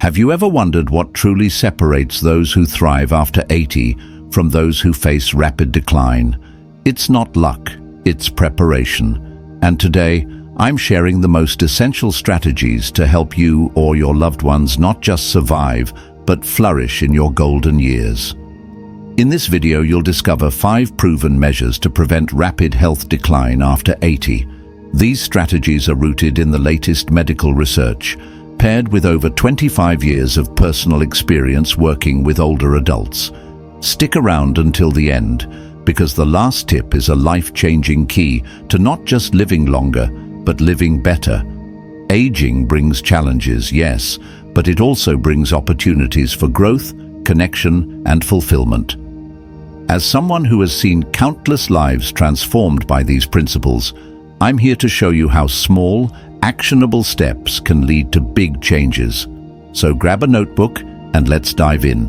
Have you ever wondered what truly separates those who thrive after 80 from those who face rapid decline? It's not luck, it's preparation. And today, I'm sharing the most essential strategies to help you or your loved ones not just survive, but flourish in your golden years. In this video, you'll discover 5 proven measures to prevent rapid health decline after 80. These strategies are rooted in the latest medical research, paired with over 25 years of personal experience working with older adults. Stick around until the end, because the last tip is a life-changing key to not just living longer, but living better. Aging brings challenges, yes, but it also brings opportunities for growth, connection, and fulfillment. As someone who has seen countless lives transformed by these principles, I'm here to show you how small, actionable steps can lead to big changes. So grab a notebook and let's dive in.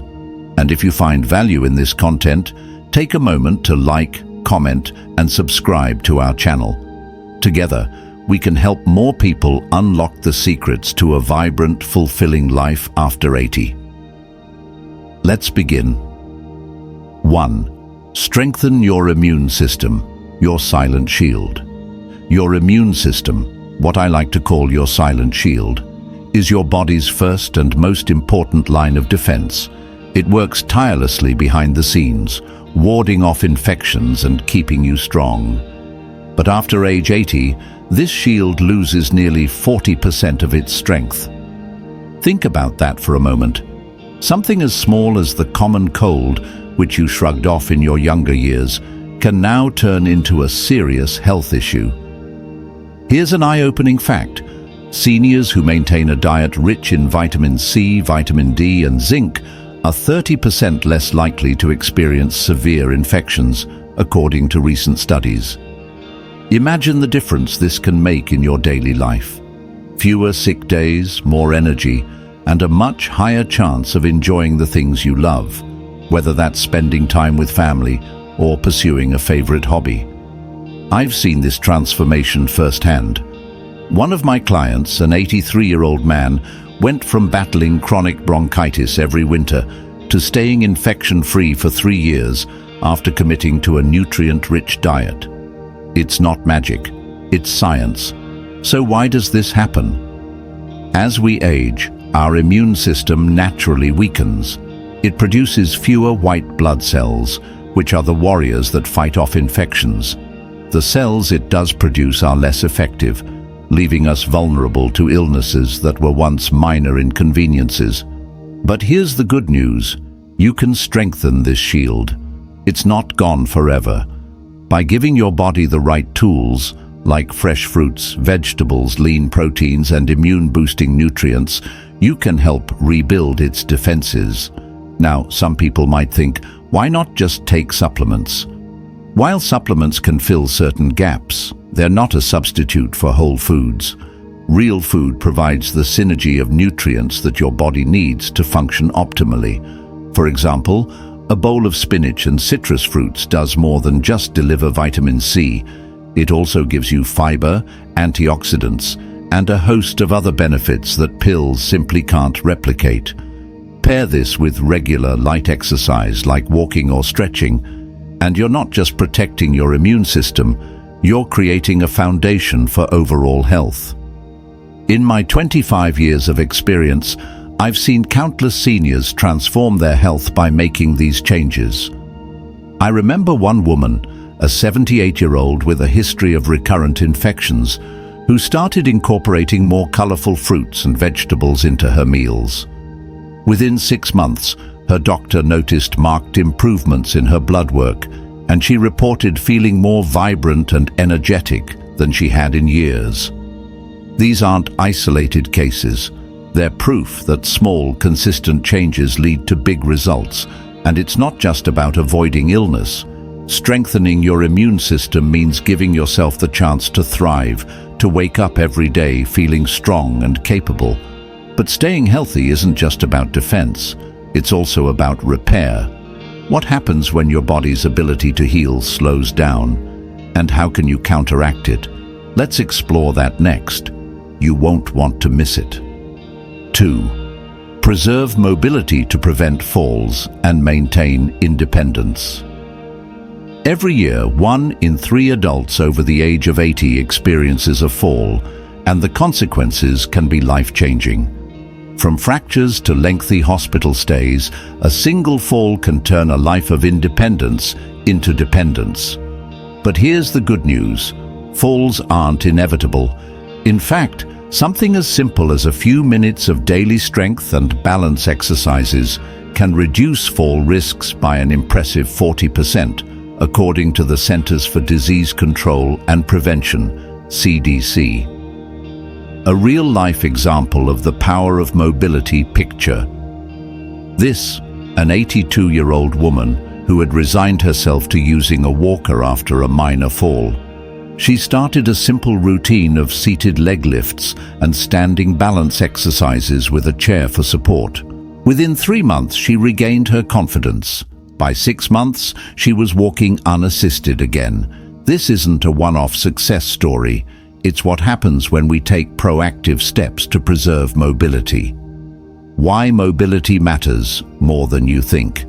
And if you find value in this content, take a moment to like, comment, and subscribe to our channel. Together, we can help more people unlock the secrets to a vibrant, fulfilling life after 80. Let's begin. 1. Strengthen your immune system, your silent shield. Your immune system, what I like to call your silent shield, is your body's first and most important line of defense. It works tirelessly behind the scenes, warding off infections and keeping you strong. But after age 80, this shield loses nearly 40% of its strength. Think about that for a moment. Something as small as the common cold, which you shrugged off in your younger years, can now turn into a serious health issue. Here's an eye-opening fact. Seniors who maintain a diet rich in vitamin C, vitamin D, and zinc are 30% less likely to experience severe infections, according to recent studies. Imagine the difference this can make in your daily life. Fewer sick days, more energy, and a much higher chance of enjoying the things you love, whether that's spending time with family or pursuing a favorite hobby. I've seen this transformation firsthand. One of my clients, an 83-year-old man, went from battling chronic bronchitis every winter to staying infection-free for 3 years after committing to a nutrient-rich diet. It's not magic, it's science. So why does this happen? As we age, our immune system naturally weakens. It produces fewer white blood cells, which are the warriors that fight off infections. The cells it does produce are less effective, leaving us vulnerable to illnesses that were once minor inconveniences. But here's the good news. You can strengthen this shield. It's not gone forever. By giving your body the right tools, like fresh fruits, vegetables, lean proteins, and immune-boosting nutrients, you can help rebuild its defenses. Now, some people might think, why not just take supplements? While supplements can fill certain gaps, they're not a substitute for whole foods. Real food provides the synergy of nutrients that your body needs to function optimally. For example, a bowl of spinach and citrus fruits does more than just deliver vitamin C. It also gives you fiber, antioxidants, and a host of other benefits that pills simply can't replicate. Pair this with regular light exercise like walking or stretching, and you're not just protecting your immune system, you're creating a foundation for overall health. In my 25 years of experience, I've seen countless seniors transform their health by making these changes. I remember one woman, a 78-year-old with a history of recurrent infections, who started incorporating more colorful fruits and vegetables into her meals. Within 6 months, her doctor noticed marked improvements in her blood work, and she reported feeling more vibrant and energetic than she had in years. These aren't isolated cases. They're proof that small, consistent changes lead to big results, and it's not just about avoiding illness. Strengthening your immune system means giving yourself the chance to thrive, to wake up every day feeling strong and capable. But staying healthy isn't just about defense. It's also about repair. What happens when your body's ability to heal slows down? And how can you counteract it? Let's explore that next. You won't want to miss it. 2. Preserve mobility to prevent falls and maintain independence. Every year, 1 in 3 adults over the age of 80 experiences a fall, and the consequences can be life-changing. From fractures to lengthy hospital stays, a single fall can turn a life of independence into dependence. But here's the good news: falls aren't inevitable. In fact, something as simple as a few minutes of daily strength and balance exercises can reduce fall risks by an impressive 40%, according to the Centers for Disease Control and Prevention, CDC. A real-life example of the power of mobility picture. This, an 82-year-old woman who had resigned herself to using a walker after a minor fall. She started a simple routine of seated leg lifts and standing balance exercises with a chair for support. Within 3 months, she regained her confidence. By 6 months, she was walking unassisted again. This isn't a one-off success story. It's what happens when we take proactive steps to preserve mobility. Why mobility matters more than you think.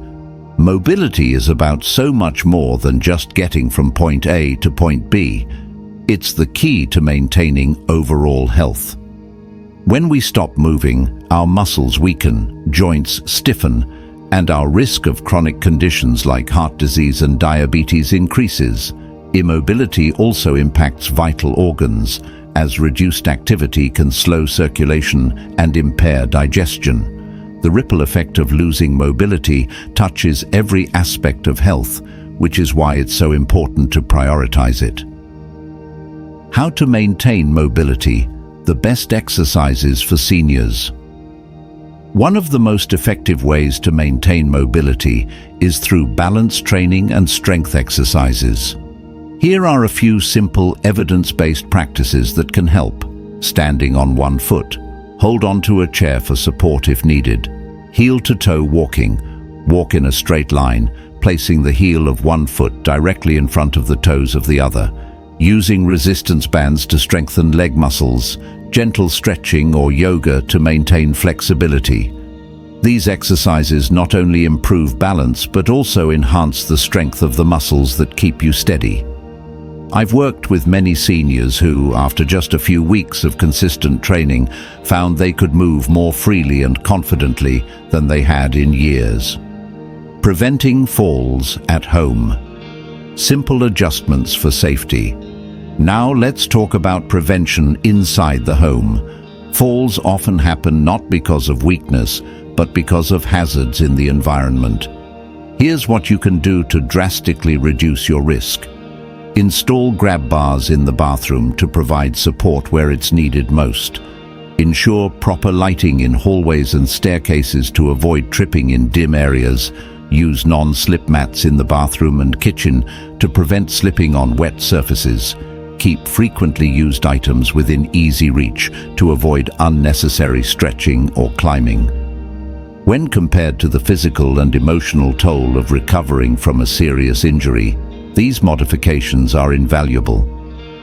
Mobility is about so much more than just getting from point A to point B. It's the key to maintaining overall health. When we stop moving, our muscles weaken, joints stiffen, and our risk of chronic conditions like heart disease and diabetes increases. Immobility also impacts vital organs, as reduced activity can slow circulation and impair digestion. The ripple effect of losing mobility touches every aspect of health, which is why it's so important to prioritize it. How to maintain mobility: the best exercises for seniors. One of the most effective ways to maintain mobility is through balance training and strength exercises. Here are a few simple evidence-based practices that can help. Standing on one foot. Hold onto a chair for support if needed. Heel-to-toe walking. Walk in a straight line, placing the heel of one foot directly in front of the toes of the other. Using resistance bands to strengthen leg muscles. Gentle stretching or yoga to maintain flexibility. These exercises not only improve balance but also enhance the strength of the muscles that keep you steady. I've worked with many seniors who, after just a few weeks of consistent training, found they could move more freely and confidently than they had in years. Preventing falls at home. Simple adjustments for safety. Now let's talk about prevention inside the home. Falls often happen not because of weakness, but because of hazards in the environment. Here's what you can do to drastically reduce your risk. Install grab bars in the bathroom to provide support where it's needed most. Ensure proper lighting in hallways and staircases to avoid tripping in dim areas. Use non-slip mats in the bathroom and kitchen to prevent slipping on wet surfaces. Keep frequently used items within easy reach to avoid unnecessary stretching or climbing. When compared to the physical and emotional toll of recovering from a serious injury, these modifications are invaluable.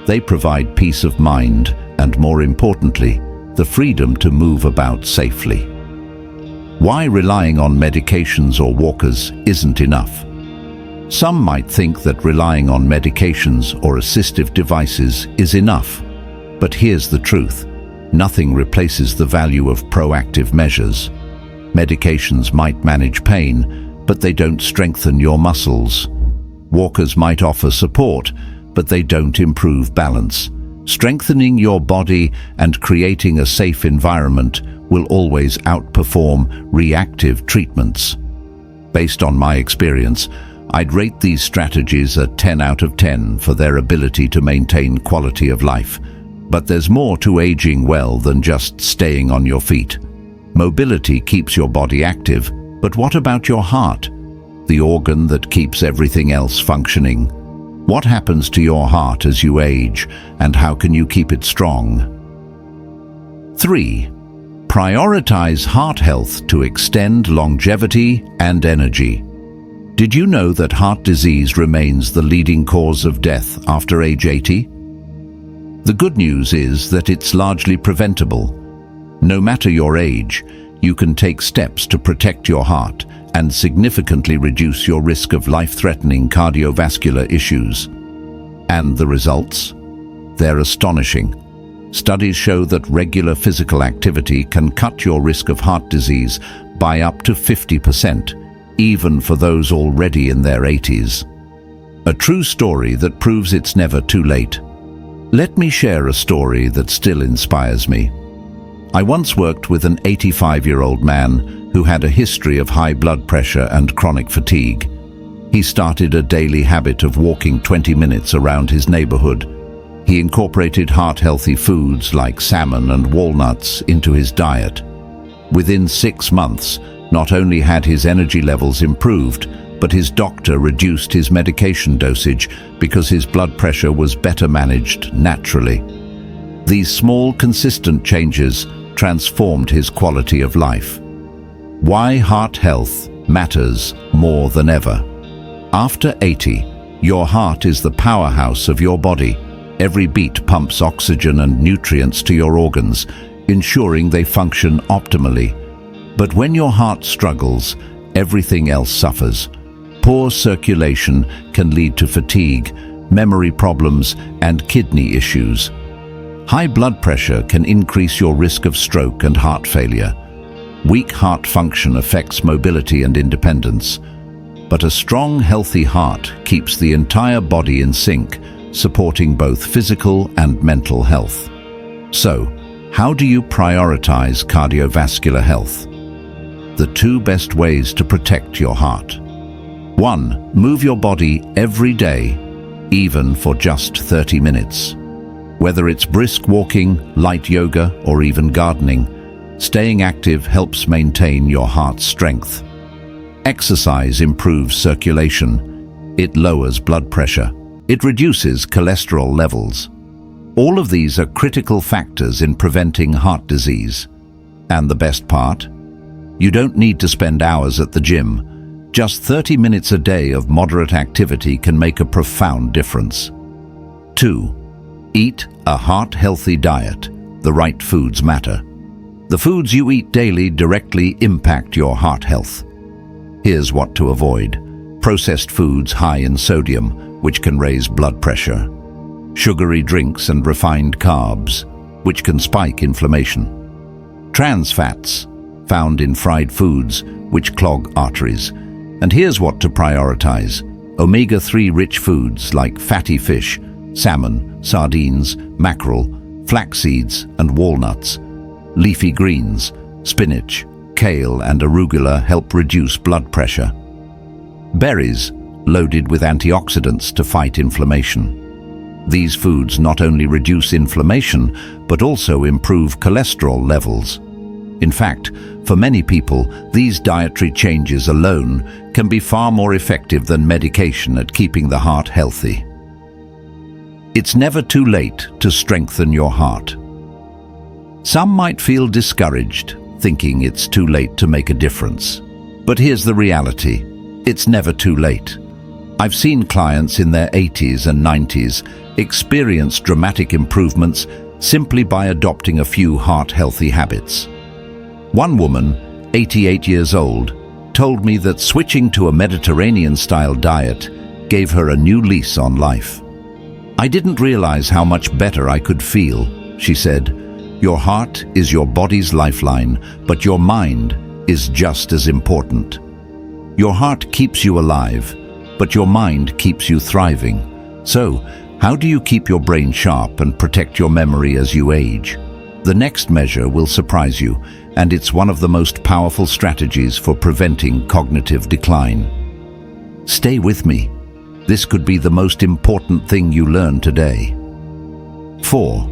They provide peace of mind and, more importantly, the freedom to move about safely. Why relying on medications or walkers isn't enough. Some might think that relying on medications or assistive devices is enough. But here's the truth: nothing replaces the value of proactive measures. Medications might manage pain, but they don't strengthen your muscles. Walkers might offer support, but they don't improve balance. Strengthening your body and creating a safe environment will always outperform reactive treatments. Based on my experience, I'd rate these strategies a 10 out of 10 for their ability to maintain quality of life. But there's more to aging well than just staying on your feet. Mobility keeps your body active, but what about your heart? The organ that keeps everything else functioning. What happens to your heart as you age, and how can you keep it strong? 3. Prioritize heart health to extend longevity and energy. Did you know that heart disease remains the leading cause of death after age 80? The good news is that it's largely preventable. No matter your age, you can take steps to protect your heart and significantly reduce your risk of life-threatening cardiovascular issues. And the results? They're astonishing. Studies show that regular physical activity can cut your risk of heart disease by up to 50%, even for those already in their 80s. A true story that proves it's never too late. Let me share a story that still inspires me. I once worked with an 85-year-old man who had a history of high blood pressure and chronic fatigue. He started a daily habit of walking 20 minutes around his neighborhood. He incorporated heart-healthy foods like salmon and walnuts into his diet. Within 6 months, not only had his energy levels improved, but his doctor reduced his medication dosage because his blood pressure was better managed naturally. These small, consistent changes transformed his quality of life. Why heart health matters more than ever. After 80, your heart is the powerhouse of your body. Every beat pumps oxygen and nutrients to your organs, ensuring they function optimally. But when your heart struggles, everything else suffers. Poor circulation can lead to fatigue, memory problems, and kidney issues. High blood pressure can increase your risk of stroke and heart failure. Weak heart function affects mobility and independence. But a strong, healthy heart keeps the entire body in sync, supporting both physical and mental health. So, how do you prioritize cardiovascular health? The 2 best ways to protect your heart. 1. Move your body every day, even for just 30 minutes. Whether it's brisk walking, light yoga, or even gardening, staying active helps maintain your heart's strength. Exercise improves circulation. It lowers blood pressure. It reduces cholesterol levels. All of these are critical factors in preventing heart disease. And the best part? You don't need to spend hours at the gym. Just 30 minutes a day of moderate activity can make a profound difference. 2. Eat a heart-healthy diet. The right foods matter. The foods you eat daily directly impact your heart health. Here's what to avoid. Processed foods high in sodium, which can raise blood pressure. Sugary drinks and refined carbs, which can spike inflammation. Trans fats, found in fried foods, which clog arteries. And here's what to prioritize. Omega-3 rich foods like fatty fish, salmon, sardines, mackerel, flax seeds, and walnuts. Leafy greens, spinach, kale, and arugula help reduce blood pressure. Berries, loaded with antioxidants to fight inflammation. These foods not only reduce inflammation, but also improve cholesterol levels. In fact, for many people, these dietary changes alone can be far more effective than medication at keeping the heart healthy. It's never too late to strengthen your heart. Some might feel discouraged, thinking it's too late to make a difference. But here's the reality. It's never too late. I've seen clients in their 80s and 90s experience dramatic improvements simply by adopting a few heart-healthy habits. One woman, 88 years old, told me that switching to a Mediterranean-style diet gave her a new lease on life. "I didn't realize how much better I could feel," she said. "Your heart is your body's lifeline, but your mind is just as important. Your heart keeps you alive, but your mind keeps you thriving. So, how do you keep your brain sharp and protect your memory as you age? The next measure will surprise you, and it's one of the most powerful strategies for preventing cognitive decline. Stay with me. This could be the most important thing you learn today. 4.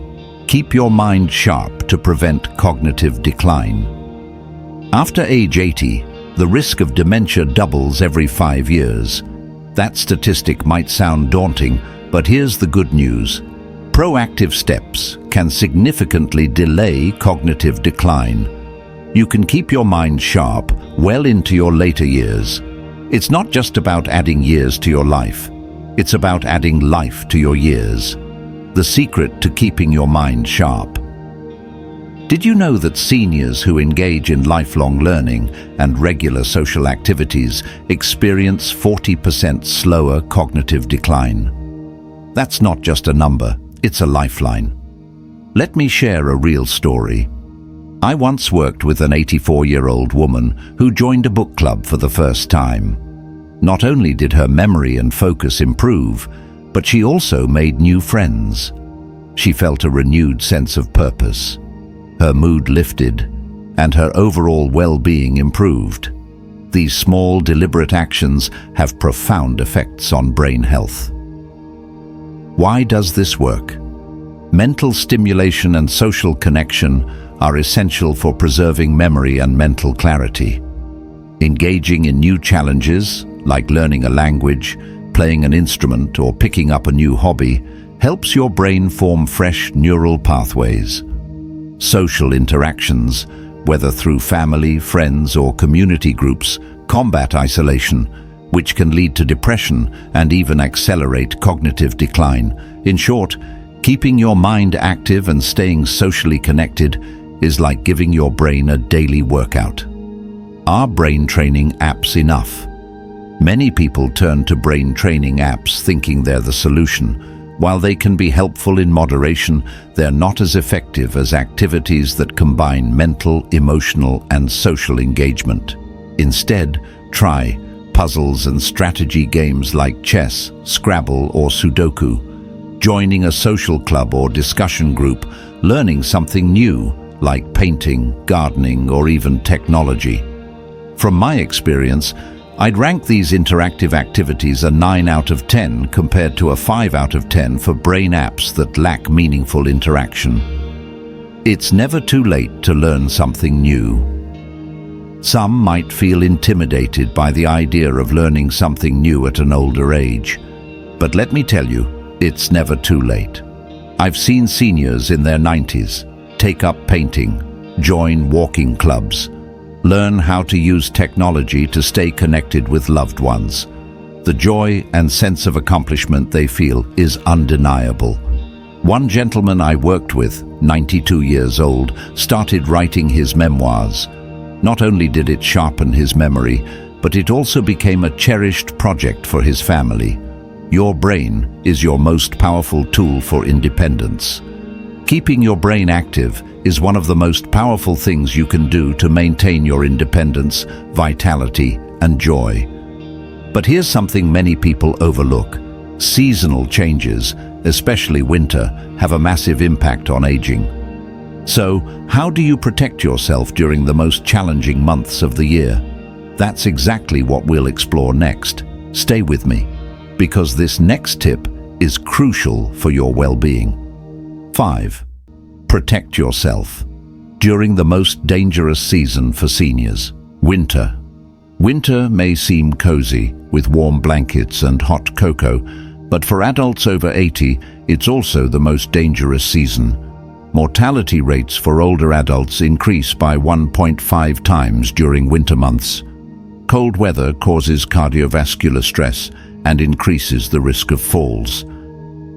Keep your mind sharp to prevent cognitive decline. After age 80, the risk of dementia doubles every 5 years. That statistic might sound daunting, but here's the good news. Proactive steps can significantly delay cognitive decline. You can keep your mind sharp well into your later years. It's not just about adding years to your life. It's about adding life to your years. The secret to keeping your mind sharp. Did you know that seniors who engage in lifelong learning and regular social activities experience 40% slower cognitive decline? That's not just a number, it's a lifeline. Let me share a real story. I once worked with an 84-year-old woman who joined a book club for the first time. Not only did her memory and focus improve, but she also made new friends. She felt a renewed sense of purpose. Her mood lifted, and her overall well-being improved. These small, deliberate actions have profound effects on brain health. Why does this work? Mental stimulation and social connection are essential for preserving memory and mental clarity. Engaging in new challenges, like learning a language, playing an instrument, or picking up a new hobby, helps your brain form fresh neural pathways. Social interactions, whether through family, friends, or community groups, combat isolation, which can lead to depression and even accelerate cognitive decline. In short, keeping your mind active and staying socially connected is like giving your brain a daily workout. Are brain training apps enough? Many people turn to brain training apps thinking they're the solution. While they can be helpful in moderation, they're not as effective as activities that combine mental, emotional, and social engagement. Instead, try puzzles and strategy games like chess, Scrabble, or Sudoku. Joining a social club or discussion group, learning something new, like painting, gardening, or even technology. From my experience, I'd rank these interactive activities a 9 out of 10 compared to a 5 out of 10 for brain apps that lack meaningful interaction. It's never too late to learn something new. Some might feel intimidated by the idea of learning something new at an older age. But let me tell you, it's never too late. I've seen seniors in their 90s take up painting, join walking clubs, learn how to use technology to stay connected with loved ones. The joy and sense of accomplishment they feel is undeniable. One gentleman I worked with, 92 years old, started writing his memoirs. Not only did it sharpen his memory, but it also became a cherished project for his family. Your brain is your most powerful tool for independence. Keeping your brain active is one of the most powerful things you can do to maintain your independence, vitality, and joy. But here's something many people overlook. Seasonal changes, especially winter, have a massive impact on aging. So, how do you protect yourself during the most challenging months of the year? That's exactly what we'll explore next. Stay with me, because this next tip is crucial for your well-being. 5. Protect yourself. During the most dangerous season for seniors, winter. Winter may seem cozy, with warm blankets and hot cocoa, but for adults over 80, it's also the most dangerous season. Mortality rates for older adults increase by 1.5 times during winter months. Cold weather causes cardiovascular stress and increases the risk of falls.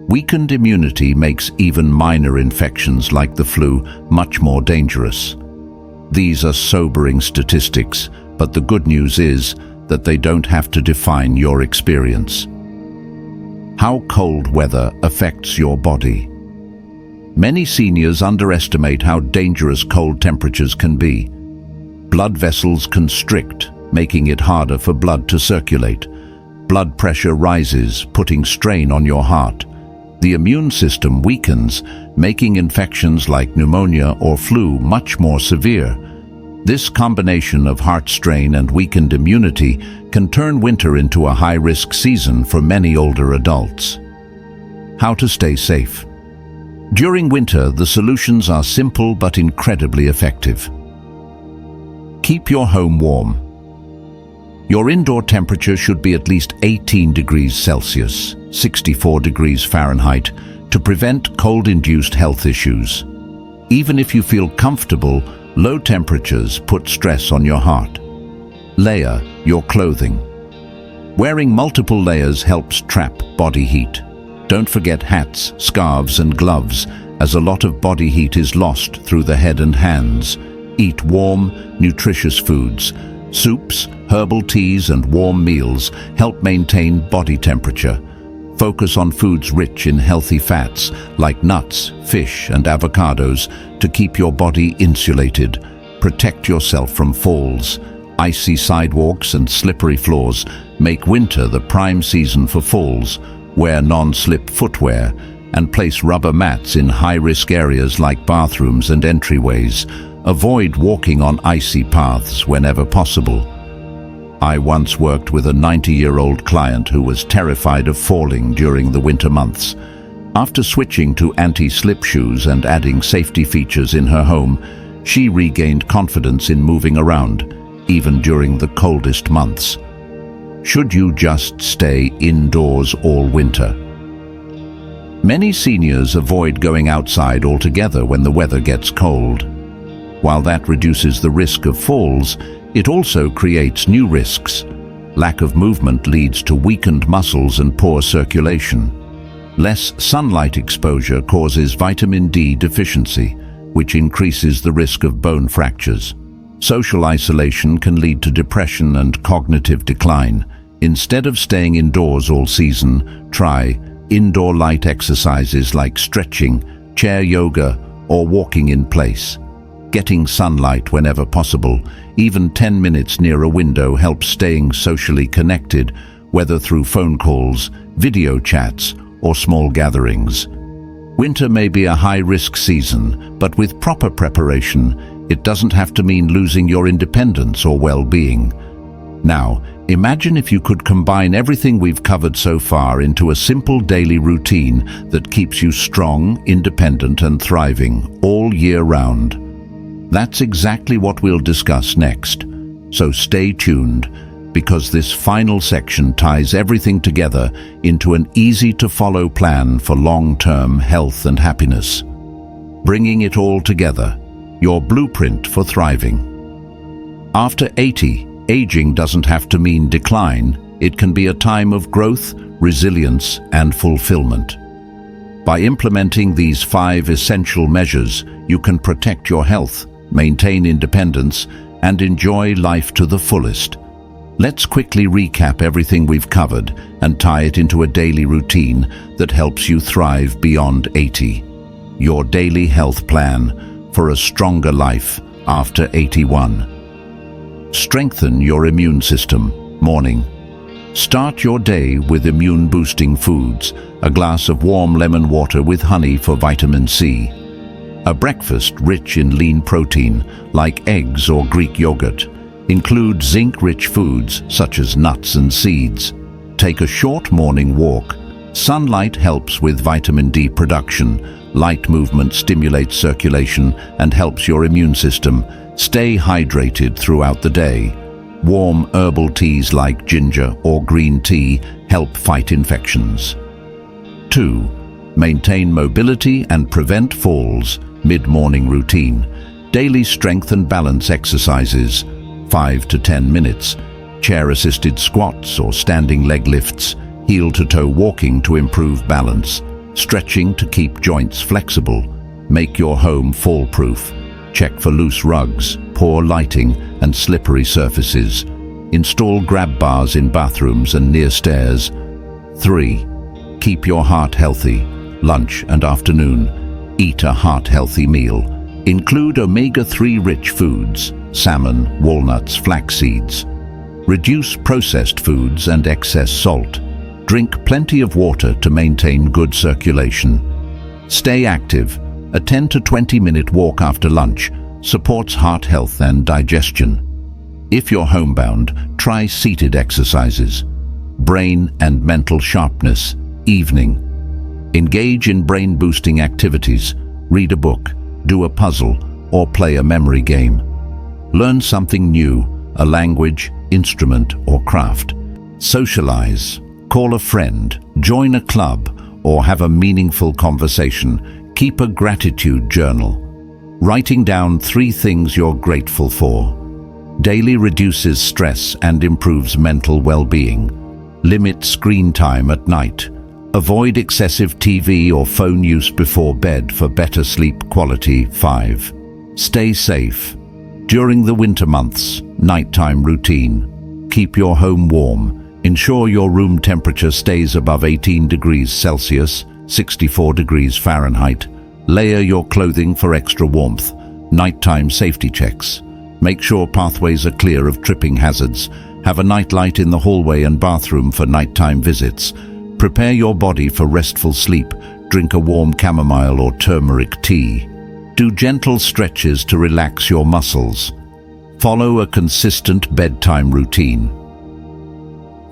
Weakened immunity makes even minor infections like the flu much more dangerous. These are sobering statistics, but the good news is that they don't have to define your experience. How cold weather affects your body. Many seniors underestimate how dangerous cold temperatures can be. Blood vessels constrict, making it harder for blood to circulate. Blood pressure rises, putting strain on your heart. The immune system weakens, making infections like pneumonia or flu much more severe. This combination of heart strain and weakened immunity can turn winter into a high-risk season for many older adults. How to stay safe. During winter, the solutions are simple but incredibly effective. Keep your home warm. Your indoor temperature should be at least 18 degrees Celsius, 64 degrees Fahrenheit, to prevent cold-induced health issues. Even if you feel comfortable, low temperatures put stress on your heart. Layer your clothing. Wearing multiple layers helps trap body heat. Don't forget hats, scarves, and gloves, as a lot of body heat is lost through the head and hands. Eat warm, nutritious foods. Soups, herbal teas and warm meals help maintain body temperature. Focus on foods rich in healthy fats like nuts, fish and avocados to keep your body insulated. Protect yourself from falls. Icy sidewalks and slippery floors make winter the prime season for falls. Wear non-slip footwear and place rubber mats in high-risk areas like bathrooms and entryways. Avoid walking on icy paths whenever possible. I once worked with a 90-year-old client who was terrified of falling during the winter months. After switching to anti-slip shoes and adding safety features in her home, she regained confidence in moving around, even during the coldest months. Should you just stay indoors all winter? Many seniors avoid going outside altogether when the weather gets cold. While that reduces the risk of falls, it also creates new risks. Lack of movement leads to weakened muscles and poor circulation. Less sunlight exposure causes vitamin D deficiency, which increases the risk of bone fractures. Social isolation can lead to depression and cognitive decline. Instead of staying indoors all season, try indoor light exercises like stretching, chair yoga, or walking in place. Getting sunlight whenever possible, even 10 minutes near a window, helps staying socially connected, whether through phone calls, video chats, or small gatherings. Winter may be a high-risk season, but with proper preparation, it doesn't have to mean losing your independence or well-being. Now, imagine if you could combine everything we've covered so far into a simple daily routine that keeps you strong, independent, and thriving all year round. That's exactly what we'll discuss next. So stay tuned, because this final section ties everything together into an easy-to-follow plan for long-term health and happiness. Bringing it all together, your blueprint for thriving. After 80, aging doesn't have to mean decline. It can be a time of growth, resilience, and fulfillment. By implementing these 5 essential measures, you can protect your health, maintain independence, and enjoy life to the fullest. Let's quickly recap everything we've covered and tie it into a daily routine that helps you thrive beyond 80. Your daily health plan for a stronger life after 81. Strengthen your immune system. Morning. Start your day with immune-boosting foods, a glass of warm lemon water with honey for vitamin C. A breakfast rich in lean protein, like eggs or Greek yogurt. Include zinc-rich foods such as nuts and seeds. Take a short morning walk. Sunlight helps with vitamin D production. Light movement stimulates circulation and helps your immune system. Stay hydrated throughout the day. Warm herbal teas like ginger or green tea help fight infections. 2. Maintain mobility and prevent falls. Mid-morning routine. Daily strength and balance exercises. 5 to 10 minutes. Chair-assisted squats or standing leg lifts. Heel-to-toe walking to improve balance. Stretching to keep joints flexible. Make your home fall-proof. Check for loose rugs, poor lighting, and slippery surfaces. Install grab bars in bathrooms and near stairs. 3. Keep your heart healthy. Lunch and afternoon. Eat a heart-healthy meal. Include omega-3 rich foods, salmon, walnuts, flax seeds. Reduce processed foods and excess salt. Drink plenty of water to maintain good circulation. Stay active. A 10 to 20-minute walk after lunch supports heart health and digestion. If you're homebound, try seated exercises. Brain and mental sharpness. Evening. Engage in brain-boosting activities. Read a book, do a puzzle, or play a memory game. Learn something new, a language, instrument, or craft. Socialize. Call a friend, join a club, or have a meaningful conversation. Keep a gratitude journal. Writing down 3 things you're grateful for. Daily reduces stress and improves mental well-being. Limit screen time at night. Avoid excessive TV or phone use before bed for better sleep quality. 5. Stay safe. During the winter months, nighttime routine. Keep your home warm. Ensure your room temperature stays above 18 degrees Celsius, 64 degrees Fahrenheit. Layer your clothing for extra warmth. Nighttime safety checks. Make sure pathways are clear of tripping hazards. Have a nightlight in the hallway and bathroom for nighttime visits. Prepare your body for restful sleep. Drink a warm chamomile or turmeric tea. Do gentle stretches to relax your muscles. Follow a consistent bedtime routine.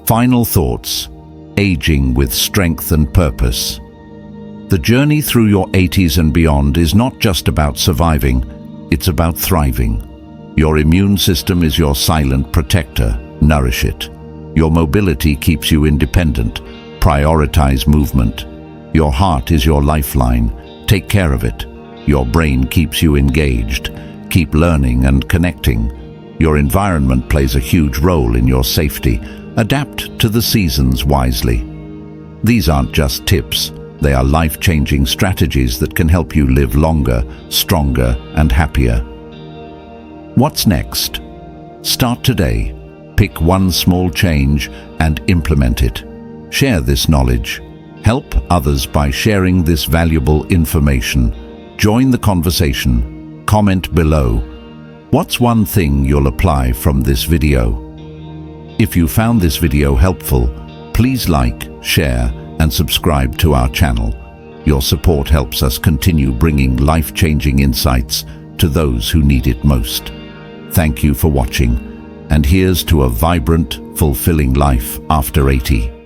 Final thoughts. Aging with strength and purpose. The journey through your 80s and beyond is not just about surviving, it's about thriving. Your immune system is your silent protector. Nourish it. Your mobility keeps you independent. Prioritize movement. Your heart is your lifeline. Take care of it. Your brain keeps you engaged. Keep learning and connecting. Your environment plays a huge role in your safety. Adapt to the seasons wisely. These aren't just tips. They are life-changing strategies that can help you live longer, stronger, and happier. What's next? Start today. Pick one small change and implement it. Share this knowledge. Help others by sharing this valuable information. Join the conversation. Comment below. What's one thing you'll apply from this video? If you found this video helpful, please like, share, and subscribe to our channel. Your support helps us continue bringing life-changing insights to those who need it most. Thank you for watching, and here's to a vibrant, fulfilling life after 80.